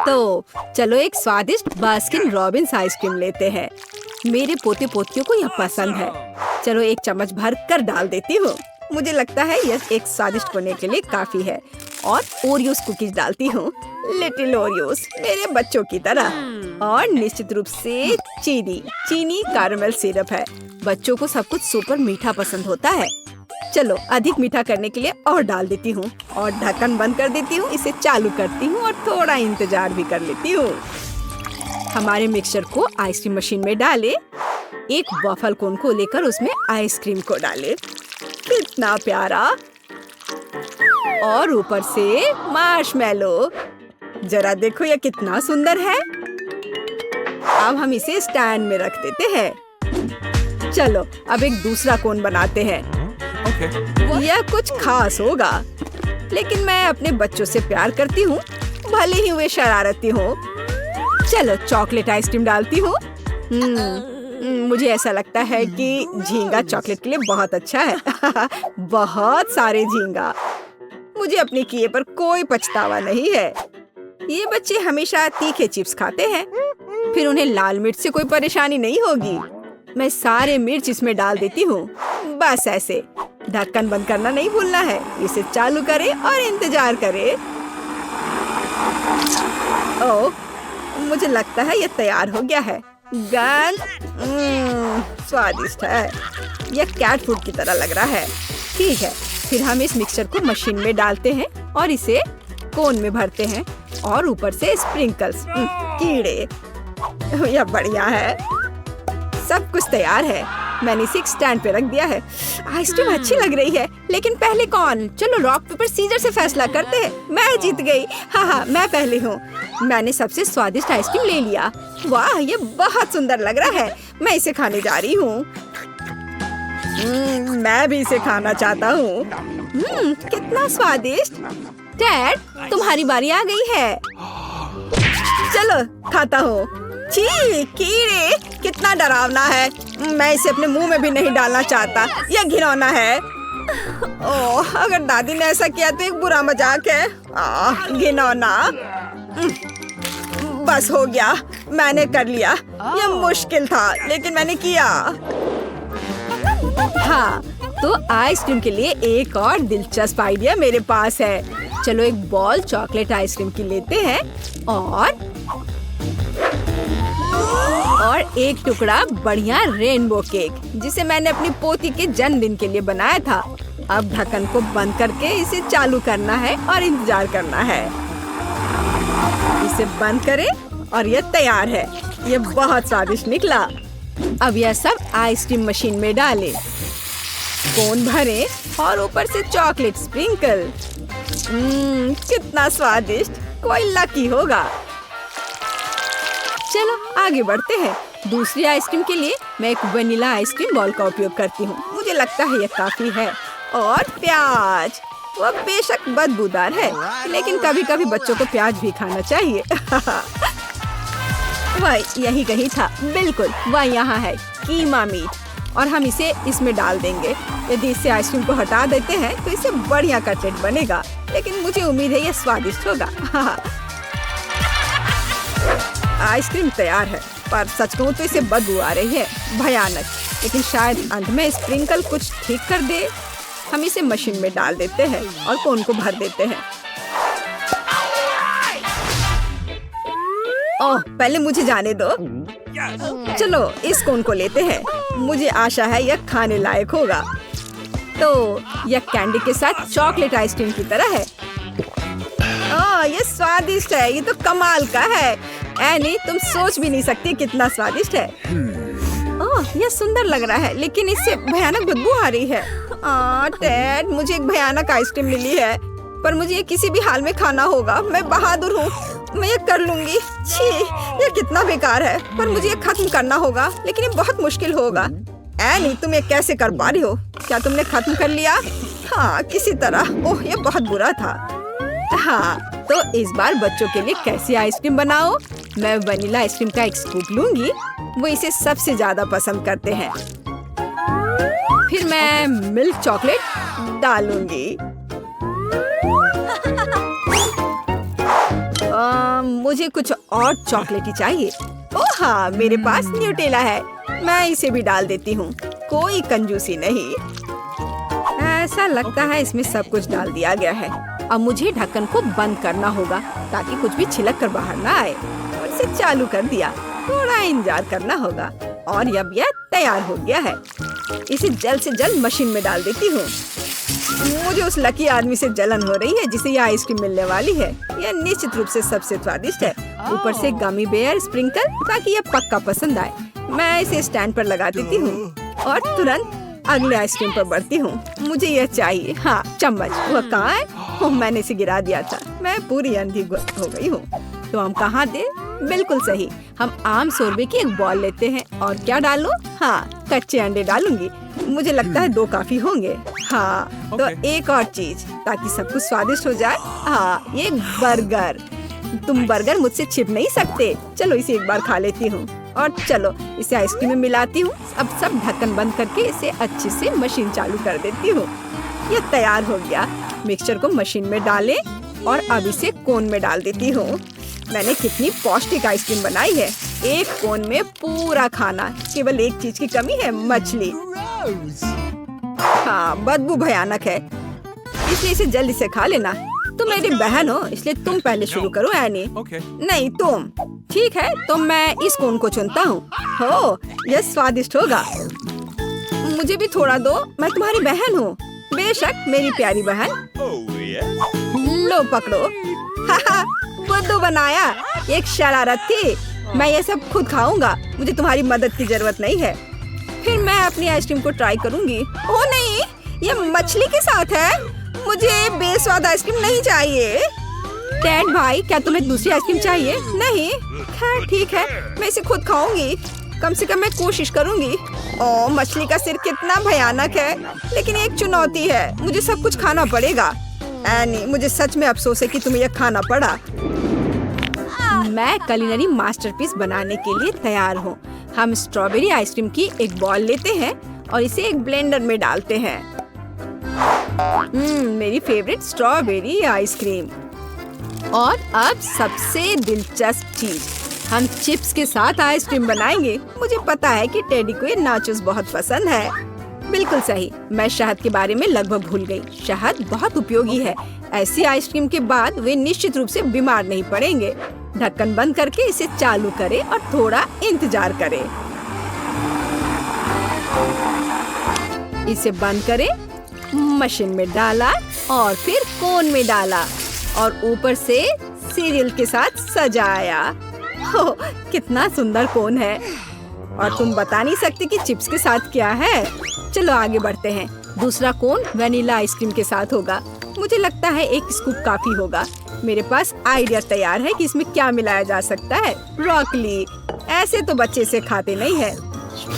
तो चलो एक स्वादिष्ट बास्किन रॉबिन्स आइसक्रीम लेते हैं। मेरे पोते पोतियों को यह पसंद है। चलो एक चम्मच भर कर डाल देती हूँ। मुझे लगता है यह एक स्वादिष्ट होने के लिए काफी है। और ओरियोस कुकीज डालती हूँ, लिटिल ओरियोस, मेरे बच्चों की तरह। और निश्चित रूप से चीनी कैरेमल सिरप है। बच्चों को सब कुछ सुपर मीठा पसंद होता है। चलो अधिक मीठा करने के लिए और डाल देती हूँ और ढक्कन बंद कर देती हूँ। इसे चालू करती हूँ और थोड़ा इंतजार भी कर लेती हूँ। हमारे मिक्सचर को आइसक्रीम मशीन में डालें। एक वॉफल कोन को लेकर उसमें आइसक्रीम को डालें। कितना प्यारा। और ऊपर से मार्शमेलो। जरा देखो यह कितना सुंदर है। अब हम इसे स्टैंड में रख देते हैं। चलो अब एक दूसरा कोन बनाते हैं। यह कुछ खास होगा, लेकिन मैं अपने बच्चों से प्यार करती हूँ, भले ही वे शरारती हो। चलो चॉकलेट आइसक्रीम डालती हूँ। मुझे ऐसा लगता है कि झींगा चॉकलेट के लिए बहुत अच्छा है। बहुत सारे झींगा। मुझे अपने किए पर कोई पछतावा नहीं है। ये बच्चे हमेशा तीखे चिप्स खाते हैं, फिर उन्हें लाल मिर्च से कोई परेशानी नहीं होगी। मैं सारे मिर्च इसमें डाल देती हूँ। बस ऐसे। ढक्कन बंद करना नहीं भूलना है। इसे चालू करें और इंतजार करें। ओह, मुझे लगता है यह तैयार हो गया है। गंध स्वादिष्ट है। यह कैट फूड की तरह लग रहा है। ठीक है, फिर हम इस मिक्सचर को मशीन में डालते हैं और इसे कोन में भरते हैं और ऊपर से स्प्रिंकल्स, कीड़े। यह बढ़िया है। सब कुछ तैयार है। मैंने इसे एक स्टैंड पे रख दिया है। आइसक्रीम अच्छी लग रही है, लेकिन पहले कौन? चलो रॉक पेपर सीजर से फैसला करते हैं। मैं जीत गई। हाँ, मैं पहले हूँ। मैंने सबसे स्वादिष्ट आइसक्रीम ले लिया। वाह, ये बहुत सुंदर लग रहा है। मैं इसे खाने जा रही हूँ। मैं भी इसे खाना चाहता हूँ। कितना स्वादिष्ट। डैड, तुम्हारी बारी आ गई है। चलो खाता हूँ। छी, कीड़े, कितना डरावना है। मैं इसे अपने मुंह में भी नहीं डालना चाहता। यह घिनौना है। ओह, अगर दादी ने ऐसा किया तो एक बुरा मजाक है। घिनौना। बस हो गया, मैंने कर लिया। यह मुश्किल था, लेकिन मैंने किया। हाँ, तो आइसक्रीम के लिए एक और दिलचस्प आइडिया मेरे पास है। चलो एक बॉल चॉकलेट आइसक्रीम की लेते हैं और एक टुकड़ा बढ़िया रेनबो केक, जिसे मैंने अपनी पोती के जन्मदिन के लिए बनाया था। अब ढक्कन को बंद करके इसे चालू करना है और इंतजार करना है। इसे बंद करें और यह तैयार है। यह बहुत स्वादिष्ट निकला। अब यह सब आइसक्रीम मशीन में डालें, कोन भरें और ऊपर से चॉकलेट स्प्रिंकल। कितना स्वादिष्ट। कोई लकी होगा। चलो आगे बढ़ते हैं। दूसरी आइसक्रीम के लिए मैं एक वनीला आइसक्रीम बॉल का उपयोग करती हूँ। मुझे लगता है यह काफी है। और प्याज, वह बेशक बदबूदार है, लेकिन कभी कभी बच्चों को प्याज भी खाना चाहिए। वह यही कहीं था। बिल्कुल, वह यहाँ है, कीमा मीट। और हम इसे इसमें डाल देंगे। यदि इससे आइसक्रीम को हटा देते हैं तो इससे बढ़िया कटलेट बनेगा, लेकिन मुझे उम्मीद है यह स्वादिष्ट होगा। आइसक्रीम तैयार है, पर सच कहूँ तो इसे बदबू आ रही है, भयानक। लेकिन शायद अंत में स्प्रिंकल कुछ ठीक कर दे। हम इसे मशीन में डाल देते हैं और कोन को भर देते हैं। ओह, पहले मुझे जाने दो। चलो इस कोन को लेते हैं। मुझे आशा है यह खाने लायक होगा। तो यह कैंडी के साथ चॉकलेट आइसक्रीम की तरह है। ओह, ये स्वादिष्ट है। ये तो कमाल का है। एनी, तुम सोच भी नहीं सकती कितना स्वादिष्ट है। ओह, यह सुंदर लग रहा है, लेकिन इससे भयानक बदबू आ रही है। डैड, मुझे एक भयानक आइसक्रीम मिली है, पर मुझे ये किसी भी हाल में खाना होगा। मैं बहादुर हूँ, मैं ये कर लूंगी। छी, ये कितना बेकार है, पर मुझे ये खत्म करना होगा, लेकिन ये बहुत मुश्किल होगा। एनी, तुम ये कैसे कर पा रही हो? क्या तुमने खत्म कर लिया? हाँ, किसी तरह। ओह, ये बहुत बुरा था। हाँ, तो इस बार बच्चों के लिए कैसी आइसक्रीम बनाओ? मैं वनीला आइसक्रीम का एक स्कूप लूंगी। वो इसे सबसे ज्यादा पसंद करते हैं। फिर मैं मिल्क चॉकलेट डालूंगी। मुझे कुछ और चॉकलेटी चाहिए। ओह हाँ, मेरे पास न्यूटेला है, मैं इसे भी डाल देती हूँ। कोई कंजूसी नहीं। ऐसा लगता है इसमें सब कुछ डाल दिया गया है। अब मुझे ढक्कन को बंद करना होगा ताकि कुछ भी छिलक कर बाहर ना आए। और इसे चालू कर दिया। थोड़ा इंतजार करना होगा और अब यह तैयार हो गया है। इसे जल्द से जल्द मशीन में डाल देती हूँ। मुझे उस लकी आदमी से जलन हो रही है जिसे यह आइसक्रीम मिलने वाली है। यह निश्चित रूप से सबसे स्वादिष्ट है। ऊपर से गमी बेयर स्प्रिंकल ताकि यह पक्का पसंद आए। मैं इसे स्टैंड पर लगा देती हूँ और तुरंत अगले आइसक्रीम पर बढ़ती हूँ। मुझे यह चाहिए। हाँ, चम्मच वह कहाँ है? ओह, मैंने इसे गिरा दिया था। मैं पूरी अंधी हो गई हूँ। तो हम कहाँ दे? बिल्कुल सही, हम आम शोरबे की एक बॉल लेते हैं और क्या डालूं? हाँ, कच्चे अंडे डालूंगी। मुझे लगता है 2 काफी होंगे। हाँ, तो एक और चीज ताकि सब कुछ स्वादिष्ट हो जाए। हाँ, ये बर्गर। तुम बर्गर मुझसे छिप नहीं सकते। चलो इसे एक बार खा लेती हूँ और चलो इसे आइसक्रीम में मिलाती हूँ। अब सब ढक्कन बंद करके इसे अच्छे से मशीन चालू कर देती हूँ। यह तैयार हो गया। मिक्सचर को मशीन में डालें और अब इसे कोन में डाल देती हूँ। मैंने कितनी पौष्टिक आइसक्रीम बनाई है। एक कोन में पूरा खाना। केवल एक चीज की कमी है, मछली। हाँ, बदबू भयानक है, इसलिए इसे जल्दी से खा लेना। तुम मेरी बहन हो, इसलिए तुम पहले शुरू करो एनी। नहीं, तुम। ठीक है, तो मैं इस कोन को चुनता हूँ। हो, यह स्वादिष्ट होगा। मुझे भी थोड़ा दो, मैं तुम्हारी बहन हूँ। बेशक, मेरी प्यारी बहन। लो पकड़ो। बुद्धू बनाया। एक शरारत थी। मैं ये सब खुद खाऊंगा। मुझे तुम्हारी मदद की जरूरत नहीं है। फिर मैं अपनी आइसक्रीम को ट्राई करूंगी। ओह नहीं, ये मछली के साथ है। मुझे बेस्वाद आइसक्रीम नहीं चाहिए। डैड भाई, क्या तुम्हें दूसरी आइसक्रीम चाहिए? नहीं, खैर ठीक है, मैं इसे खुद खाऊंगी। कम से कम मैं कोशिश करूंगी। ओह, मछली का सिर कितना भयानक है, लेकिन एक चुनौती है। मुझे सब कुछ खाना पड़ेगा। एनी, मुझे सच में अफसोस है कि तुम्हें यह खाना पड़ा। मैं कुलिनरी मास्टरपीस बनाने के लिए तैयार हूँ। हम स्ट्रॉबेरी आइसक्रीम की एक बॉल लेते हैं और इसे एक ब्लेंडर में डालते हैं। मेरी फेवरेट स्ट्रॉबेरी आइसक्रीम। और अब सबसे दिलचस्प चीज, हम चिप्स के साथ आइसक्रीम बनाएंगे। मुझे पता है कि टेडी को ये नाचोस बहुत पसंद है। बिल्कुल सही, मैं शहद के बारे में लगभग भूल गई। शहद बहुत उपयोगी है। ऐसी आइसक्रीम के बाद वे निश्चित रूप से बीमार नहीं पड़ेंगे। ढक्कन बंद करके इसे चालू करें और थोड़ा इंतजार करें। इसे बंद करें, मशीन में डाला और फिर कोन में डाला और ऊपर से सीरियल के साथ सजाया। हो, कितना सुंदर कोन है। और तुम बता नहीं सकते कि चिप्स के साथ क्या है। चलो आगे बढ़ते हैं। दूसरा कोन वनीला आइसक्रीम के साथ होगा। मुझे लगता है एक स्कूप काफी होगा। मेरे पास आइडिया तैयार है कि इसमें क्या मिलाया जा सकता है। ब्रोकली। ऐसे तो बच्चे इसे खाते नहीं है,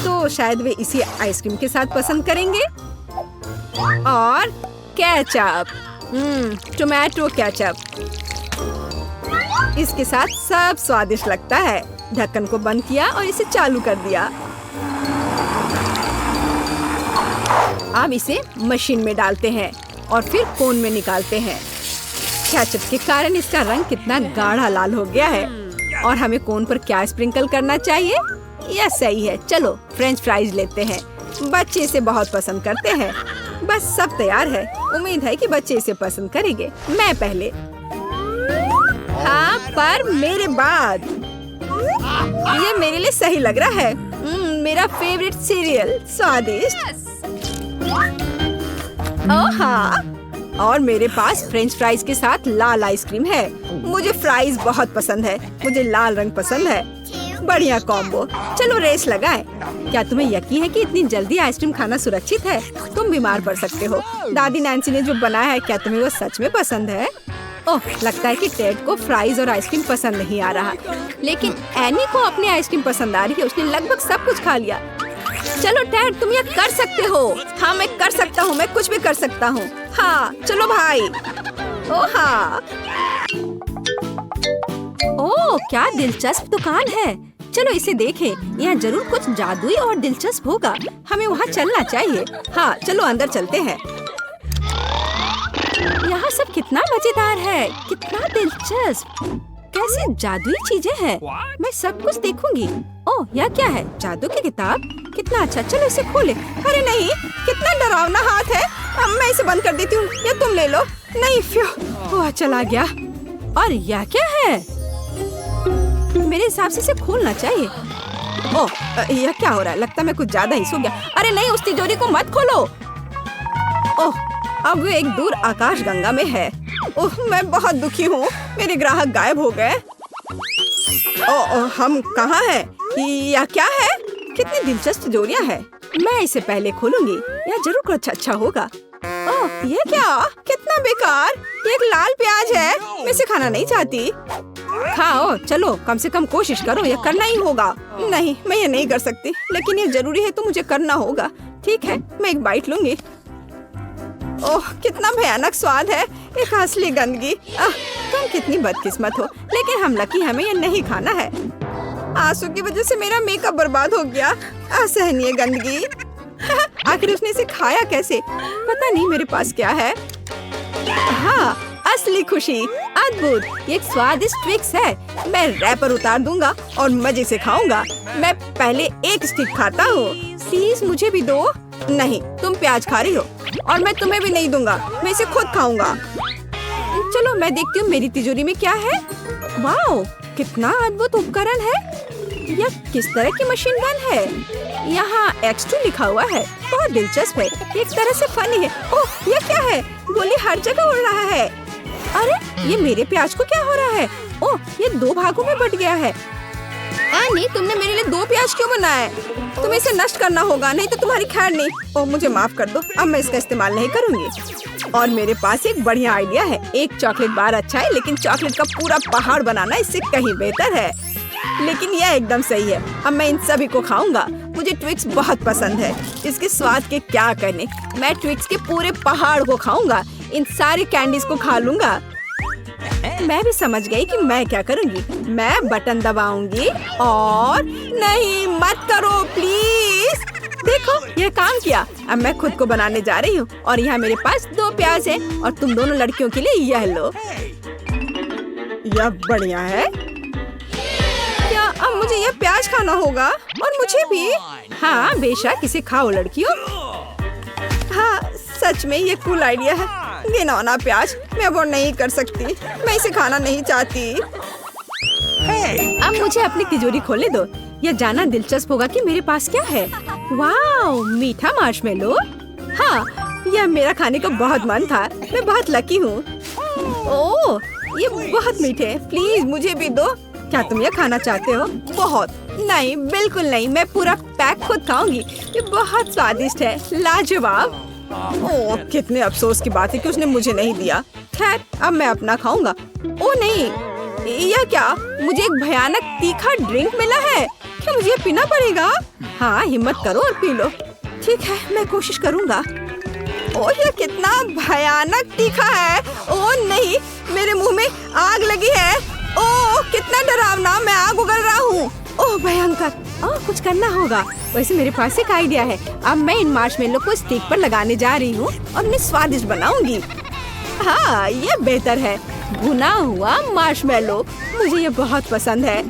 तो शायद वे इसी आइसक्रीम के साथ पसंद करेंगे। और केचप, टोमेटो केचप। इसके साथ सब स्वादिष्ट लगता है। ढक्कन को बंद किया और इसे चालू कर दिया। अब इसे मशीन में डालते हैं और फिर कोन में निकालते हैं। केचप के कारण इसका रंग कितना गाढ़ा लाल हो गया है। और हमें कोन पर क्या स्प्रिंकल करना चाहिए? यह सही है। चलो फ्रेंच फ्राइज लेते हैं। बच्चे इसे बहुत पसंद करते हैं। बस सब तैयार है। उम्मीद है कि बच्चे इसे पसंद करेंगे। मैं पहले। हाँ, पर मेरे बाद। ये मेरे लिए सही लग रहा है। मेरा फेवरेट सीरियल, स्वादिष्ट। ओह हाँ, और मेरे पास फ्रेंच फ्राइज के साथ लाल आइसक्रीम है। मुझे फ्राइज बहुत पसंद है। मुझे लाल रंग पसंद है। बढ़िया कॉम्बो। चलो रेस लगाएं। क्या तुम्हें यकीन है कि इतनी जल्दी आइसक्रीम खाना सुरक्षित है? तुम बीमार पड़ सकते हो। दादी नैन्सी ने जो बनाया है, क्या तुम्हें वो सच में पसंद है? ओह, लगता है कि टेड को फ्राइज और आइसक्रीम पसंद नहीं आ रहा, लेकिन एनी को अपनी आइसक्रीम पसंद आ रही है। उसने लगभग सब कुछ खा लिया। चलो टेड, तुम ये कर सकते हो। हाँ, मैं कर सकता हूँ। मैं कुछ भी कर सकता हूँ। हाँ, चलो भाई। ओह हाँ। ओह, क्या दिलचस्प दुकान है। चलो इसे देखें। यहाँ जरूर कुछ जादुई और दिलचस्प होगा। हमें वहाँ चलना चाहिए। हाँ, चलो अंदर चलते हैं। यहाँ सब कितना मजेदार है, कितना दिलचस्प। कैसी जादुई चीजें हैं। मैं सब कुछ देखूंगी। ओह, यह क्या है? जादू की किताब? कितना अच्छा, चलो इसे खोले। अरे नहीं, कितना डरावना हाथ है। अब मैं इसे बंद कर देती हूँ, या तुम ले लो। नहीं, ओह, चला गया। और यह क्या है? मेरे हिसाब से इसे खोलना चाहिए। ओह, यह क्या हो रहा है? लगता है मैं कुछ ज्यादा ही सो गया। अरे नहीं, उस तिजोरी को मत खोलो। ओह, अब वो एक दूर आकाश गंगा में है। ओह, मैं बहुत दुखी हूँ। मेरे ग्राहक गायब हो गए। ओह, हम कहाँ हैं? यह क्या है? कितनी दिलचस्प तिजोरियाँ हैं। मैं इसे पहले खोलूंगी। यह जरूर कुछ अच्छा होगा। ओह, ये क्या? कितना बेकार। ये एक लाल प्याज है। मैं इसे खाना नहीं चाहती। खाओ, चलो कम से कम कोशिश करो। यह करना ही होगा। नहीं, मैं ये नहीं कर सकती, लेकिन ये जरूरी है तो मुझे करना होगा। ठीक है, मैं एक बाइट लूंगी। ओह, कितना भयानक स्वाद है। एक असली गंदगी। तुम कितनी बदकिस्मत हो, लेकिन हम लकी, हमें ये नहीं खाना है। आंसू की वजह से मेरा मेकअप बर्बाद हो गया। असहनीय गंदगी। आखिर उसने इसे खाया कैसे? पता नहीं मेरे पास क्या है। हाँ, असली खुशी। अद्भुत, ये एक स्वादिष्ट ट्विक्स है। मैं रैपर उतार दूंगा और मजे से खाऊंगा। मैं पहले एक स्टिक खाता हूँ। प्लीज मुझे भी दो। नहीं, तुम प्याज खा रही हो और मैं तुम्हें भी नहीं दूंगा। मैं इसे खुद खाऊंगा। चलो मैं देखती हूँ मेरी तिजोरी में क्या है। वाओ, कितना अद्भुत उपकरण है। यह किस तरह की मशीन गन है? यहाँ X2 लिखा हुआ है। बहुत दिलचस्प है। एक तरह से फनी है। ओह, यह क्या है? गोली हर जगह उड़ रहा है। अरे, ये मेरे प्याज को क्या हो रहा है? ओह, ये 2 भागों में बट गया है। नहीं, तुमने मेरे लिए 2 प्याज क्यों बनाए? तुम्हें इसे नष्ट करना होगा, नहीं तो तुम्हारी खैर नहीं। ओह, मुझे माफ कर दो। अब मैं इसका इस्तेमाल नहीं करूंगी। और मेरे पास एक बढ़िया आइडिया है। एक चॉकलेट बार अच्छा है, लेकिन चॉकलेट का पूरा पहाड़ बनाना इससे कहीं बेहतर है। लेकिन यह एकदम सही है। अब मैं इन सभी को खाऊंगा। मुझे ट्विक्स बहुत पसंद है। इसके स्वाद के क्या करने। मैं ट्विक्स के पूरे पहाड़ को खाऊंगा। इन सारी कैंडीज को खा लूंगा। मैं भी समझ गई कि मैं क्या करूंगी। मैं बटन दबाऊंगी और नहीं, मत करो प्लीज। देखो, यह काम किया। अब मैं खुद को बनाने जा रही हूँ और यहाँ मेरे पास 2 प्याज है और तुम दोनों लड़कियों के लिए यह लो। यह बढ़िया है। क्या अब मुझे यह प्याज खाना होगा? और मुझे भी? हाँ, बेशक, इसे खाओ लड़कियों। हाँ, सच में ये कूल आइडिया है। घिनौना प्याज, मैं अवॉइड नहीं कर सकती। मैं इसे खाना नहीं चाहती। अब मुझे अपनी तिजोरी खोलने दो। यह जानना दिलचस्प होगा कि मेरे पास क्या है। वाओ, मीठा मार्शमेलो। हाँ, यह मेरा खाने का बहुत मन था। मैं बहुत लकी हूँ। ओह, ये बहुत मीठे हैं। प्लीज मुझे भी दो। क्या तुम यह खाना चाहते हो? बहुत नहीं, बिल्कुल नहीं। मैं पूरा पैक खुद खाऊंगी। ये बहुत स्वादिष्ट है, लाजवाब। ओह, कितने अफसोस की बात है कि उसने मुझे नहीं दिया। खैर, अब मैं अपना खाऊंगा। ओह नहीं, यह क्या? मुझे एक भयानक तीखा ड्रिंक मिला है। क्या मुझे पीना पड़ेगा? हाँ, हिम्मत करो और पी लो। ठीक है, मैं कोशिश करूंगा। ओह, यह कितना भयानक तीखा है। ओह नहीं, मेरे मुंह में आग लगी है। ओह, कितना डरावना। मैं आग उगल रहा हूँ। ओह, भयंकर। ओह, कुछ करना होगा। वैसे मेरे पास एक आइडिया है। अब मैं इन मार्शमेलो को स्टिक पर लगाने जा रही हूँ और उन्हें स्वादिष्ट बनाऊंगी। हाँ, ये बेहतर है। भुना हुआ मार्शमेलो, मुझे ये बहुत पसंद है।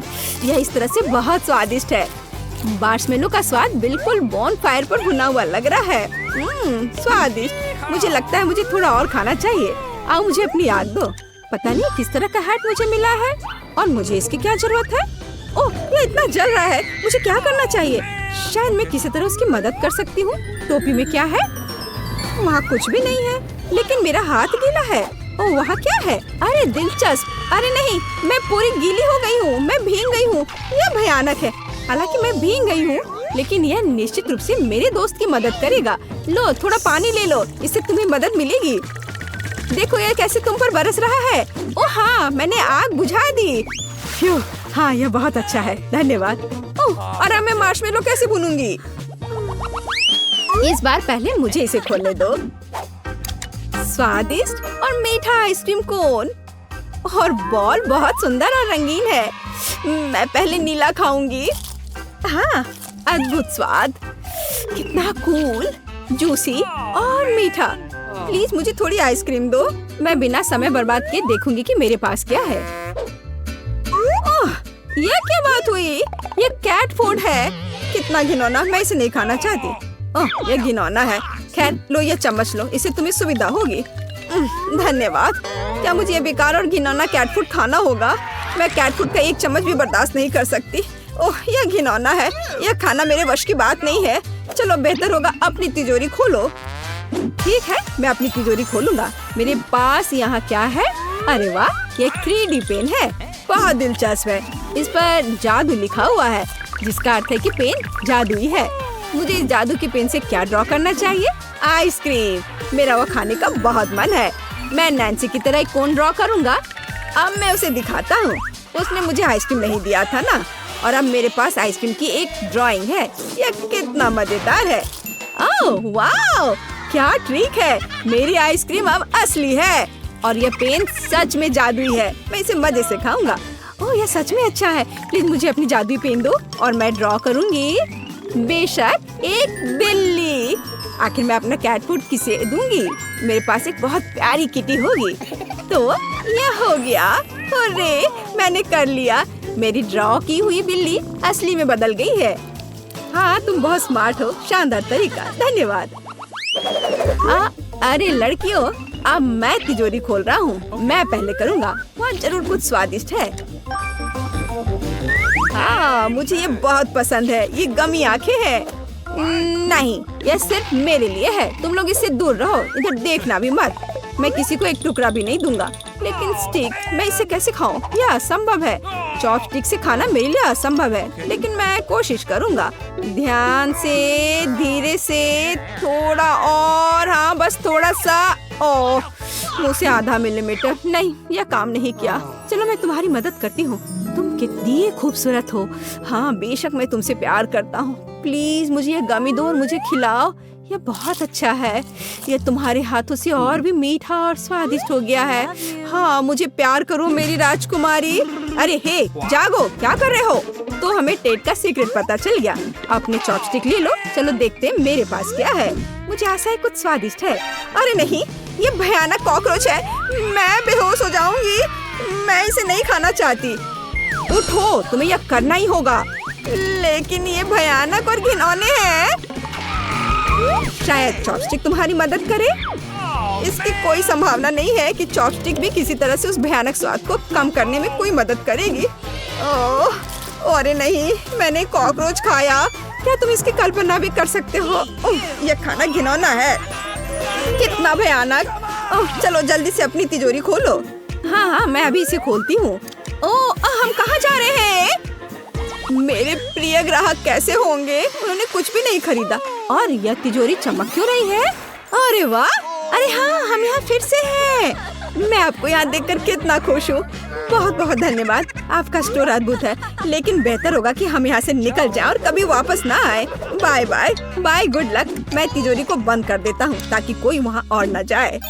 यह इस तरह से बहुत स्वादिष्ट है। मार्शमेलो का स्वाद बिल्कुल बॉन फायर पर भुना हुआ लग रहा है। स्वादिष्ट। मुझे लगता है मुझे थोड़ा और खाना चाहिए। आओ, मुझे अपनी याद दो। पता नहीं किस तरह का हैट मुझे मिला है और मुझे इसकी क्या जरूरत है। ओह, ये इतना जल रहा है। मुझे क्या करना चाहिए? शायद मैं किसी तरह उसकी मदद कर सकती हूँ। टोपी में क्या है? वहाँ कुछ भी नहीं है, लेकिन मेरा हाथ गीला है। ओह, वहाँ क्या है? अरे दिलचस्प। अरे नहीं, मैं पूरी गीली हो गई हूँ। मैं भीग गई हूँ। यह भयानक है। हालांकि मैं भीग गई हूँ, लेकिन यह निश्चित रूप से मेरे दोस्त की मदद करेगा। लो, थोड़ा पानी ले लो, इससे तुम्हें मदद मिलेगी। देखो यह कैसे तुम पर बरस रहा है। ओह हाँ, मैंने आग बुझा दी। फ्यू, हाँ, यह बहुत अच्छा है, धन्यवाद। ओह, और अब मैं मार्शमेलो कैसे भूनूंगी? इस बार पहले मुझे इसे खोलने दो। स्वादिष्ट और मीठा आइसक्रीम कोन और बॉल बहुत सुंदर और रंगीन है। मैं पहले नीला खाऊंगी। हाँ, अद्भुत स्वाद। कितना कूल, जूसी और मीठा। प्लीज मुझे थोड़ी आइसक्रीम दो। मैं बिना समय बर्बाद किए देखूंगी कि मेरे पास क्या है। ये क्या बात हुई? ये कैट फूड है। कितना घिनौना, मैं इसे नहीं खाना चाहती। ओह, ये घिनौना है। खैर लो, ये चम्मच लो, इससे तुम्हें सुविधा होगी। धन्यवाद। क्या मुझे ये बेकार और घिनौना कैट फूड खाना होगा? मैं कैट फूड का एक चम्मच भी बर्दाश्त नहीं कर सकती। ओह, यह घिनौना है। यह खाना मेरे वश की बात नहीं है। चलो बेहतर होगा अपनी तिजोरी खोलो। ठीक है, मैं अपनी तिजोरी खोलूंगा। मेरे पास यहाँ क्या है? अरे वाह, ये 3D पेन है। बहुत दिलचस्प है। इस पर जादू लिखा हुआ है, जिसका अर्थ है कि पेन जादुई है। मुझे इस जादू के पेन से क्या ड्रॉ करना चाहिए? आइसक्रीम। मेरा वो खाने का बहुत मन है। मैं नैन्सी की तरह एक कोन ड्रॉ करूंगा। अब मैं उसे दिखाता हूँ। उसने मुझे आइसक्रीम नहीं दिया था ना, और अब मेरे पास आइसक्रीम की एक ड्राइंग है। यह कितना मजेदार है। ओह वाह, क्या ट्रिक है। मेरी आइसक्रीम अब असली है और यह पेन सच में जादुई है। मैं इसे मजे से खाऊंगा। ओह, यह सच में अच्छा है। प्लीज मुझे अपनी जादुई पेन दो और मैं ड्रॉ करूंगी। बेशक, एक बिल्ली। आखिर मैं अपना कैट फूड किसे दूंगी? मेरे पास एक बहुत प्यारी किटी होगी। तो यह हो गया। अरे, मैंने कर लिया। मेरी ड्रॉ की हुई बिल्ली असली में बदल गई है। हाँ, तुम बहुत स्मार्ट हो। शानदार तरीका, धन्यवाद। अरे लड़कियों, अब मैं तिजोरी खोल रहा हूँ। मैं पहले करूँगा। वहाँ जरूर कुछ स्वादिष्ट है। हाँ, मुझे ये बहुत पसंद है। ये गमी आंखें हैं। नहीं, यह सिर्फ मेरे लिए है। तुम लोग इससे दूर रहो। इधर देखना भी मत। मैं किसी को एक टुकड़ा भी नहीं दूंगा। लेकिन स्टिक, मैं इसे कैसे खाऊं? यह असंभव है। चॉपस्टिक से खाना मेरे लिए असंभव है, लेकिन मैं कोशिश करूंगा। ध्यान से, धीरे से, थोड़ा और। हाँ, बस थोड़ा सा। ओह, मुँह से आधा मिलीमीटर। नहीं, यह काम नहीं किया। चलो मैं तुम्हारी मदद करती हूँ। तुम कितनी खूबसूरत हो। हाँ, बेशक मैं तुमसे प्यार करता हूँ। प्लीज मुझे ये गमी दो और मुझे खिलाओ। यह बहुत अच्छा है। यह तुम्हारे हाथों से और भी मीठा और स्वादिष्ट हो गया है। हाँ, मुझे प्यार करो मेरी राजकुमारी। अरे हे, जागो, क्या कर रहे हो? तो हमें टेड का सीक्रेट पता चल गया। अपने चॉपस्टिक ले लो। चलो देखते हैं मेरे पास क्या है। मुझे आशा है कुछ स्वादिष्ट है। अरे नहीं, ये भयानक कॉकरोच है। मैं बेहोश हो जाऊंगी। मैं इसे नहीं खाना चाहती। उठो, तुम्हें यह करना ही होगा। लेकिन ये भयानक और घिनौने हैं। शायद चॉपस्टिक तुम्हारी मदद करे। इसकी कोई संभावना नहीं है कि चॉपस्टिक भी किसी तरह से उस भयानक स्वाद को कम करने में कोई मदद करेगी। ओह, अरे नहीं, मैंने कॉकरोच खाया। क्या तुम इसकी कल्पना भी कर सकते हो? ओह, यह खाना घिनौना है। कितना भयानक। ओह, चलो जल्दी से अपनी तिजोरी खोलो। हाँ, मैं अभी इसे खोलती हूँ। ओह, हम कहाँ जा रहे हैं? मेरे प्रिय ग्राहक कैसे होंगे? उन्होंने कुछ भी नहीं खरीदा। और यह तिजोरी चमक क्यों रही है? अरे वाह! अरे हाँ, हम यहाँ फिर से हैं। मैं आपको यहाँ देखकर कितना खुश हूँ। बहुत बहुत धन्यवाद। आपका स्टोर अद्भुत है, लेकिन बेहतर होगा कि हम यहाँ से निकल जाएं और कभी वापस ना आए। Bye bye bye, good luck. मैं तिजोरी को बंद कर देता हूँ ताकि कोई वहाँ और न जाए।